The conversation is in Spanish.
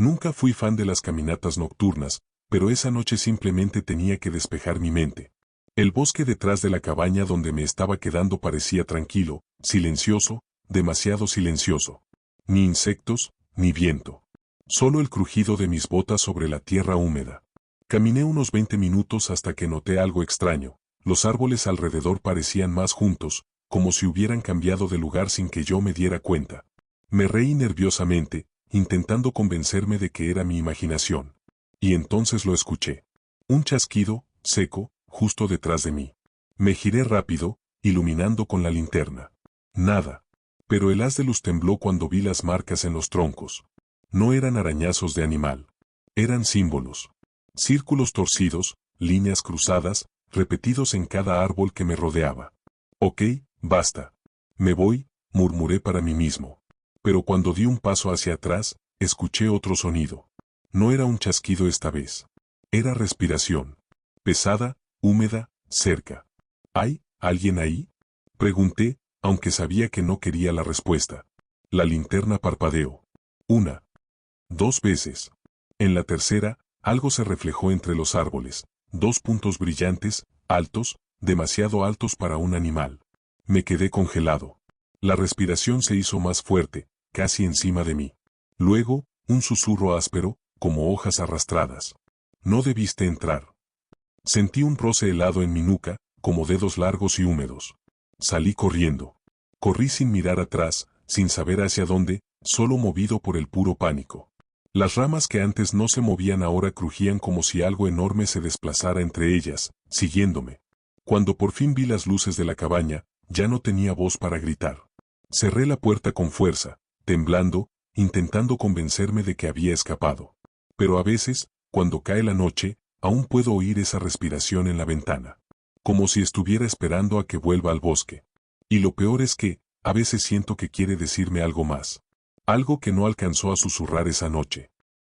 Nunca fui fan de las caminatas nocturnas, pero esa noche simplemente tenía que despejar mi mente. El bosque detrás de la cabaña donde me estaba quedando parecía tranquilo, silencioso, demasiado silencioso. Ni insectos, ni viento. Solo el crujido de mis botas sobre la tierra húmeda. Caminé unos 20 minutos hasta que noté algo extraño. Los árboles alrededor parecían más juntos, como si hubieran cambiado de lugar sin que yo me diera cuenta. Me reí nerviosamente, intentando convencerme de que era mi imaginación. Y entonces lo escuché. Un chasquido, seco, justo detrás de mí. Me giré rápido, iluminando con la linterna. Nada. Pero el haz de luz tembló cuando vi las marcas en los troncos. No eran arañazos de animal. Eran símbolos. Círculos torcidos, líneas cruzadas, repetidos en cada árbol que me rodeaba. Ok, basta. Me voy, murmuré para mí mismo. Pero cuando di un paso hacia atrás, escuché otro sonido. No era un chasquido esta vez. Era respiración. Pesada, húmeda, cerca. ¿Hay alguien ahí? Pregunté, aunque sabía que no quería la respuesta. La linterna parpadeó. 1, 2 veces. En la tercera, algo se reflejó entre los árboles. 2 puntos brillantes, altos, demasiado altos para un animal. Me quedé congelado. La respiración se hizo más fuerte, casi encima de mí. Luego, un susurro áspero, como hojas arrastradas. No debiste entrar. Sentí un roce helado en mi nuca, como dedos largos y húmedos. Salí corriendo. Corrí sin mirar atrás, sin saber hacia dónde, solo movido por el puro pánico. Las ramas que antes no se movían ahora crujían como si algo enorme se desplazara entre ellas, siguiéndome. Cuando por fin vi las luces de la cabaña, ya no tenía voz para gritar. Cerré la puerta con fuerza, temblando, intentando convencerme de que había escapado. Pero a veces, cuando cae la noche, aún puedo oír esa respiración en la ventana. Como si estuviera esperando a que vuelva al bosque. Y lo peor es que, a veces siento que quiere decirme algo más. Algo que no alcanzó a susurrar esa noche.